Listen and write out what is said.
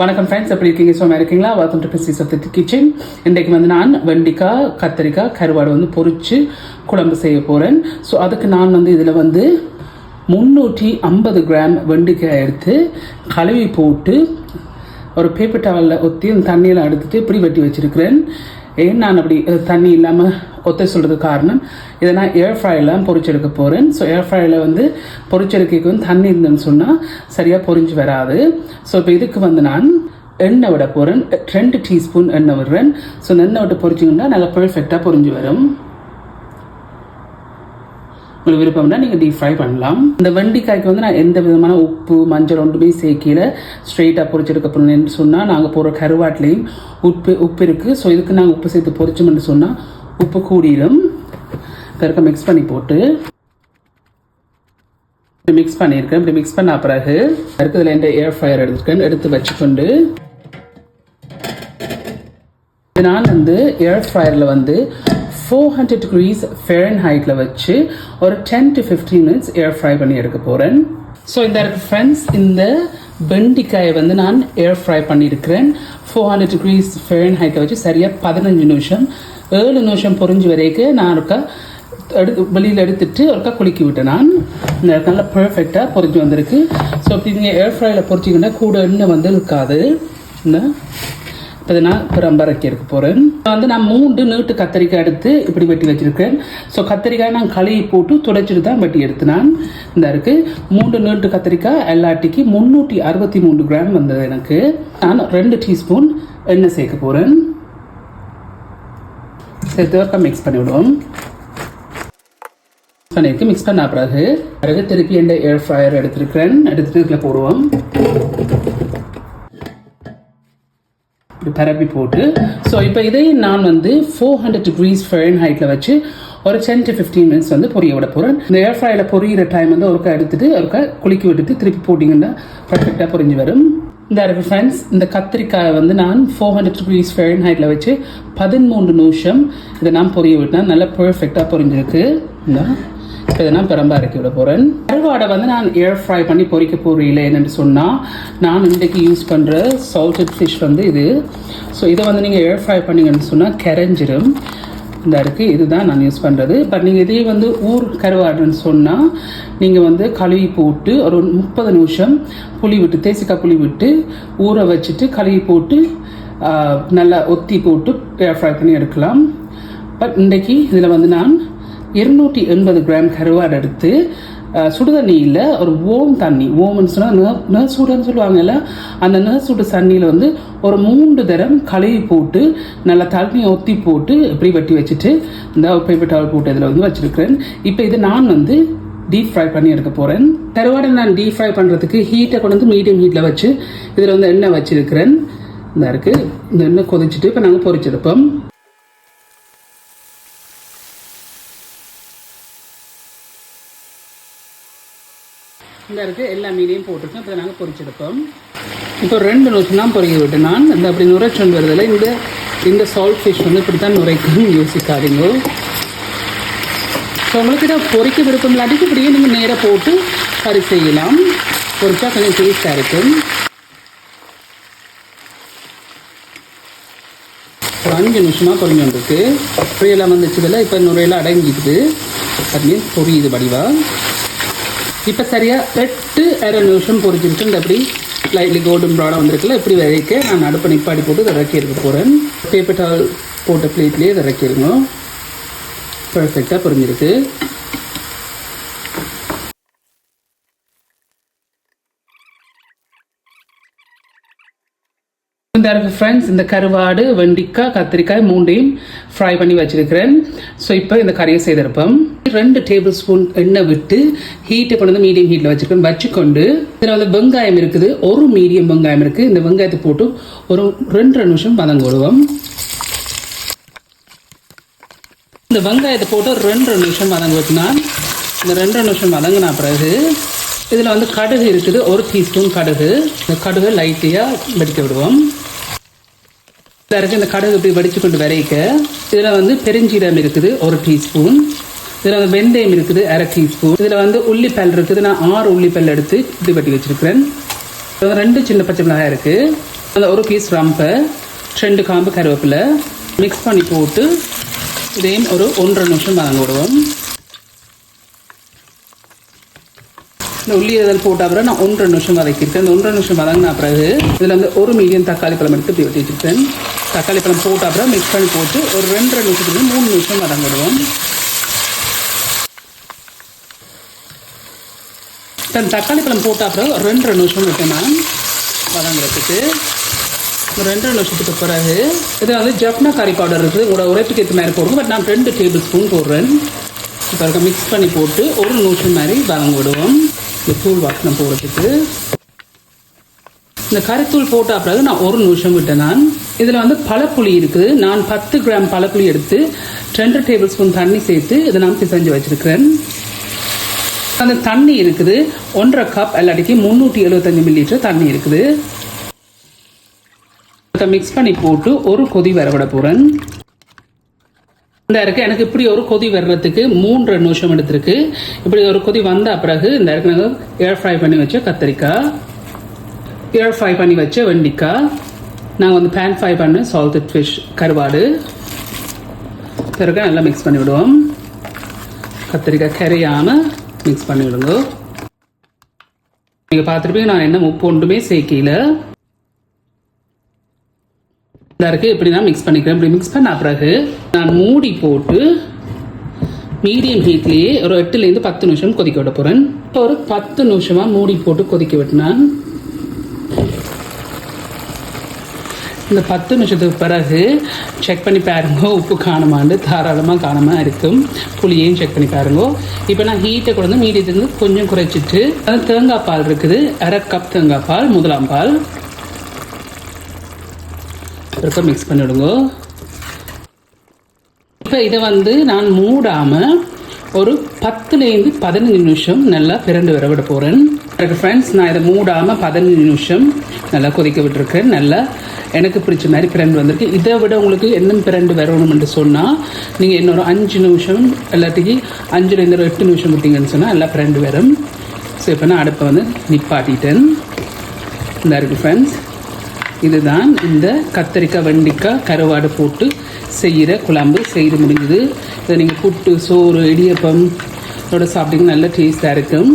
வணக்கம் ஃப்ரெண்ட்ஸ், எப்படி இருக்கீங்க? சும்மா இருக்கீங்களா? வெல்கம் டு பிசி சப்தி கிச்சன். இன்றைக்கு நான் வெண்டிக்காய், கத்திரிக்காய், கருவாடு பொரிச்சு குழம்பு செய்ய போகிறேன். ஸோ அதுக்கு நான் இதில் 350 கிராம் வெண்டிக்காய் எடுத்து கழுவி போட்டு ஒரு பேப்பர் டவலில் ஒத்தி அந்த தண்ணியில் எடுத்துட்டு இப்படி வெட்டி வச்சுருக்கிறேன். ஏன் நான் அப்படி தண்ணி இல்லாமல் ஒத்த சொல்கிறதுக்கு காரணம், இதை நான் ஏர் ஃப்ரையெல்லாம் பொரிச்செடுக்க போகிறேன். ஸோ ஏர் ஃப்ரையில் பொரிச்செடுக்கைக்கு தண்ணி இருந்தேன்னு சொன்னால் சரியாக பொரிஞ்சு வராது. ஸோ இப்போ இதுக்கு நான் எண்ணெய் விட போகிறேன். 2 டீஸ்பூன் எண்ணெய் விடுறேன். ஸோ எண்ணெய் விட்டு பொரிச்சிங்கன்னா நல்லா பெர்ஃபெக்டாக பொரிஞ்சு வரும். உங்களுக்கு விருப்பம்னா நீங்கள் டீப் ஃப்ரை பண்ணலாம். இந்த வெண்டிக்காய்க்கு நான் எந்த விதமான உப்பு மஞ்சள் ஒன்றுமே சேர்க்கல, ஸ்ட்ரெயிட்டாக பொரிச்செடுக்க போகிறேன்னு சொன்னால் நாங்கள் போகிற கருவாட்டிலையும் உப்பு இருக்குது. ஸோ இதுக்கு நாங்கள் உப்பு சேர்த்து பொரிச்சோம்னு சொன்னால் உப்பு கூடிடும். இதற்கு மிக்ஸ் பண்ணி போட்டு மிக்ஸ் பண்ணியிருக்கேன். இப்படி மிக்ஸ் பண்ண பிறகு இதில் எந்த ஏர் ஃப்ரையர் எடுத்து வச்சுக்கொண்டு நான் ஏர் ஃப்ரையரில் 400 degrees Fahrenheit வச்சு ஒரு 10 to 15 minutes ஏர் ஃப்ரை பண்ணி எடுக்க போகிறேன். ஸோ இந்த ஃப்ரெண்ட்ஸ், இந்த வெண்டிக்காயை நான் ஏர் ஃப்ரை பண்ணியிருக்கிறேன் 400 degrees Fahrenheit வச்சு சரியாக 15 நிமிஷம். 7 நிமிஷம் பொரிஞ்சு வரைக்கும் நான் ஒருக்கா வெளியில் எடுத்துட்டு ஒருக்கா குலுக்கி விட்டேன். நான் இந்த நல்லா பர்ஃபெக்டாக பொரிஞ்சு வந்திருக்கு. ஸோ அப்படி நீங்கள் ஏர் ஃப்ரையில் பொரிச்சிங்கன்னா கூட எண்ணெய் இருக்காது. இதை நான் ரம்பரைக்கு எடுக்க போகிறேன். நான் 3 நீட்டு கத்திரிக்காய் எடுத்து இப்படி வெட்டி வச்சுருக்கேன். ஸோ கத்திரிக்காய் நான் கழுவி போட்டு துடைச்சிட்டு தான் வெட்டி எடுத்து நான் இந்த 3 நீட்டு கத்திரிக்காய் எல்லாட்டிக்கு 363 கிராம் வந்தது எனக்கு. நான் 2 டீஸ்பூன் எண்ணெய் சேர்க்க போகிறேன். சேர்த்து மிக்ஸ் பண்ணி விடுவோம். மிக்ஸ் பண்ண பிறகு திருப்பி எந்த ஏர் ஃப்ரையர் எடுத்துருக்கிறேன். எடுத்துட்டு இதில் போடுவோம். பரப்பி போட்டு ஸோ இப்போ இதை நான் 400 degrees Fahrenheit வச்சு ஒரு 10 to 15 minutes பொரிய விட போகிறேன். இந்த ஏர் ஃப்ரையில் பொரியிற டைம் ஒருக்கா எடுத்துட்டு ஒருக்கா குலுக்கி விட்டுட்டு திருப்பி போட்டிங்கன்னா பர்ஃபெக்டாக பொரிஞ்சு வரும். இந்த ஃப்ரெண்ட்ஸ், இந்த கத்திரிக்காயை நான் 400 degrees Fahrenheit வச்சு 13 நிமிஷம் இதை நான் பொரிய விட்டேன். நல்லா பர்ஃபெக்டாக பொரிஞ்சிருக்கு. இப்போ இதை நான் பெரம்பா இறக்கி விட போகிறேன். கருவாடை நான் ஏர் ஃப்ரை பண்ணி பொரிக்க போகிறீங்களே என்னென்னு சொன்னால், நான் இன்றைக்கு யூஸ் பண்ணுற சால்டட் ஃபிஷ் இது. ஸோ இதை நீங்கள் ஏர் ஃப்ரை பண்ணிங்கன்னு சொன்னால் கரைஞ்சிடும். இந்த இதுதான் நான் யூஸ் பண்ணுறது. பட் நீங்கள் இதே ஊர் கருவாடுன்னு சொன்னால் நீங்கள் கழுவி போட்டு ஒரு 30 நிமிஷம் புளி விட்டு தேசிக்காய் புளி விட்டு ஊற வச்சுட்டு கழுவி போட்டு நல்லா ஒத்தி போட்டு ஏர் ஃப்ரை பண்ணி எடுக்கலாம். பட் இன்றைக்கி இதில் நான் 280 கிராம் கருவாடு எடுத்து சுடுதண்ணியில் ஒரு ஓம் தண்ணி, ஓம்னு சொன்னால் நர்சூடுன்னு சொல்லுவாங்கல்ல, அந்த நர்சூடு தண்ணியில் ஒரு 3 தரம் கழுவி போட்டு நல்லா தண்ணியை ஒத்தி போட்டு இப்படி வெட்டி வச்சுட்டு இந்த பேப்பர் டவல் போட்டு இதில் வச்சுருக்கிறேன். இப்போ இது நான் டீப் ஃப்ரை பண்ணி எடுக்க போகிறேன். கருவாடை நான் டீப் ஃப்ரை பண்ணுறதுக்கு ஹீட்டை கொண்டு மீடியம் ஹீட்டில் வச்சு இதில் எண்ணெய் வச்சுருக்கிறேன். இந்த எண்ணெய் கொதிச்சுட்டு இப்போ நாங்கள் பொரிச்செடுப்போம். இந்த எல்லா மீனையும் போட்டுருக்கோம். இப்போ நாங்கள் பொரிச்செடுப்போம். இப்போ 2 நிமிஷம் தான் பொரிக்க விட்டு நான் அப்படி நுரைச்சொண்டு வருதில்ல, இந்த சால்ட் ஃபிஷ் இப்படி தான் நுரைக்கும் யோசிக்காதீங்க. ஸோ உங்களுக்கு இதை பொரிக்க விருப்பம் இல்லாட்டிக்கு இப்படியே நீங்கள் நேராக போட்டு கறி செய்யலாம். பொரிச்சா கொஞ்சம் டேஸ்டாக இருக்கும். 5 நிமிஷமாக பொரிஞ்சு வந்துருக்கு. இப்படியெல்லாம் வந்துச்சுதில்ல, இப்போ நுரையெல்லாம் அடங்கிக்குது. அது பொரியுது வடிவாக. இப்போ சரியாக 8-1/2 நிமிஷம் பொரிச்சிருக்கு. அப்படி லைட்லி கோல்டன் ப்ரௌனாக வந்திருக்குல்ல, இப்படி வரைக்க நான் அடுப்பு நிப்பாடி போட்டு இதை இறக்கி எடுக்க போகிறேன். பேப்பர் டவல் போட்ட பிளேட்லேயே இதை இறக்கிடுங்க. பர்ஃபெக்டாக பொரிஞ்சிருக்கு. ஃப்ரெண்ட்ஸ், இந்த கருவாடு, வெண்டிக்காய், கத்திரிக்காய் 3ஐயும் ஃப்ரை பண்ணி வச்சிருக்கிறேன். ஸோ இப்போ இந்த கறியை செய்திருப்போம். 2 டேபிள் ஸ்பூன் எண்ணெய் விட்டு ஹீட்டை கொண்டு மீடியம் ஹீட்டில் வச்சுக்கொண்டு இதில் வெங்காயம் இருக்குது, ஒரு மீடியம் வெங்காயம் இருக்குது. இந்த வெங்காயத்தை போட்டு ஒரு 2 நிமிஷம் வதங்க விடுவோம். இந்த வெங்காயத்தை போட்டு 2 நிமிஷம் வதங்க வச்சுனால் இந்த 2 நிமிஷம் வதங்கின பிறகு இதில் கடுகு இருக்குது, 1 டீஸ்பூன் கடுகு. இந்த கடுகு லைட்டியாக வெடிக்க விடுவோம். இந்த கடுகு இப்படி வடிச்சு கொண்டு வரைக்க இதில் பெருஞ்சீரகம் இருக்குது, 1 டீஸ்பூன். இதில் வெந்தயம் இருக்குது, 1/2 டீஸ்பூன். இதில் உள்ளிப்பல் இருக்குது, நான் 6 உள்ளிப்பல் எடுத்து இப்படி வெட்டி வச்சிருக்கிறேன். 2 சின்ன பச்சை மிளகாய் இருக்குது. அதில் ஒரு பீஸ் ரம்பை 2 காம்பு கருவேப்பிலை மிக்ஸ் பண்ணி போட்டு இதையும் ஒரு 1.5 நிமிஷம் வதங்க விடுவோம். இந்த உள்ளி இதில் போட்ட அப்புறம் நான் 1.5 நிமிஷம் வதக்கியிருக்கேன். இந்த 1.5 நிமிஷம் வதங்கின பிறகு இதில் வந்து ஒரு மீடியம் தக்காளி பழம் எடுத்து இப்படி வெட்டி வச்சுருக்கேன். தக்காளி பழம் போட்ட அப்புறம் மிக்ஸ் பண்ணி போட்டு ஒரு 2.5 நிமிஷத்துக்கு 3 நிமிஷம் வதங்க விடுவோம். தக்காளி பழம் போட்ட அப்புறம் 2.5 நிமிஷம் விட்டேன் நான் வதங்குறதுக்கு. 2.5 நிமிஷத்துக்கு பிறகு இது வந்து ஜப்னா கறி பவுடர் இருக்குது, உங்களோட உரைப்புக்கு ஏற்ற மாதிரி போடுங்க. பட் நான் 2 டேபிள் ஸ்பூன் போடுறேன். இப்போ இருக்க மிக்ஸ் பண்ணி போட்டு 1 நிமிஷம் மாதிரி வதங்க விடுவோம். இந்த தூள் வாசனை போடுறதுக்கு இந்த கறித்தூள் போட்ட பிறகு நான் 1 நிமிஷம் விட்டேன். நான் இதில் வந்து பழப்புளி இருக்குது. நான் 10 கிராம் பழப்புளி எடுத்து 2 டேபிள் ஸ்பூன் தண்ணி சேர்த்து இதை நான் பிசைஞ்சு வச்சுருக்கிறேன். அந்த தண்ணி இருக்குது 1.5 கப் எல்லாட்டிக்கு 375 மில்லிலிட்டர் தண்ணி இருக்குது. மிக்ஸ் பண்ணி போட்டு ஒரு கொதி வரவிட போகிறேன். இந்த இருக்கு எனக்கு இப்படி ஒரு கொதி வர்றதுக்கு 3 நிமிஷம் எடுத்திருக்கு. இப்படி ஒரு கொதி வந்த பிறகு இந்த இருக்கு நாங்கள் ஏர் ஃப்ரை பண்ணி வச்ச கத்திரிக்காய், ஏர் ஃப்ரை பண்ணி வச்ச வெண்டிக்காய், நாங்கள் வந்து பேன் ஃப்ரை பண்ண சால்டட் ஃபிஷ் கருவாடு பிறகு நல்லா மிக்ஸ் பண்ணி விடுவோம். கத்திரிக்காய் கரையாமல் மிக்ஸ் பண்ணி விடுங்க. நீங்கள் பார்த்துருப்பீங்க நான் என்ன உப்பு ஒன்றுமே சேர்க்கல. இருக்கு இப்படி நான் மிக்ஸ் பண்ணிக்கிறேன். இப்படி மிக்ஸ் பண்ண பிறகு நான் மூடி போட்டு மீடியம் ஹீட்லேயே ஒரு 8லேருந்து 10 நிமிஷம் கொதிக்க விட போகிறேன். ஒரு 10 நிமிஷமாக மூடி போட்டு கொதிக்க விட்டுனான். இந்த 10 நிமிஷத்துக்கு பிறகு செக் பண்ணி பாருங்க உப்பு காணுமான்னு. தாராளமாக காணாமல் இருக்கும். புளியையும் செக் பண்ணி பாருங்க. இப்போ நான் ஹீட்டை கொண்டு வந்து மீடியத்துலேருந்து கொஞ்சம் குறைச்சிட்டு அது தேங்காய் பால் இருக்குது, 1/2 கப் தேங்காய் பால், முதலாம் பால் இருக்க மிக்ஸ் பண்ணிவிடுங்க. இப்போ இதை வந்து நான் மூடாமல் ஒரு 10லேருந்து 15 நிமிஷம் நல்லா பிரண்டு வர விட போகிறேன். ஃப்ரெண்ட்ஸ் நான் இதை மூடாமல் 15 நிமிஷம் நல்லா கொதிக்க விட்டுருக்கேன். நல்லா எனக்கு பிடிச்ச மாதிரி பிரண்டு வந்திருக்கு. இதை விட உங்களுக்கு என்ன பிரண்டு வரணும்னு சொன்னால் நீங்கள் இன்னொரு 5 நிமிஷம் எல்லாத்துக்கு 5லேருந்து 8 நிமிஷம் விட்டீங்கன்னு சொன்னால் நல்லா பிரண்டு வரும். ஸோ இப்போ நான் அடுப்பை வந்து நிப்பாட்டிட்டேன். இந்த இருக்குது ஃப்ரெண்ட்ஸ், இதுதான் இந்த கத்திரிக்காய் வெண்டிக்காய் கருவாடு போட்டு செய்கிற குழம்பு. செய்து முடிஞ்சுது. இதை நீங்கள் புட்டு, சோறு, இடியப்பம் இதோட சாப்பிட்டீங்கன்னா நல்ல டேஸ்ட்டாக இருக்கும்.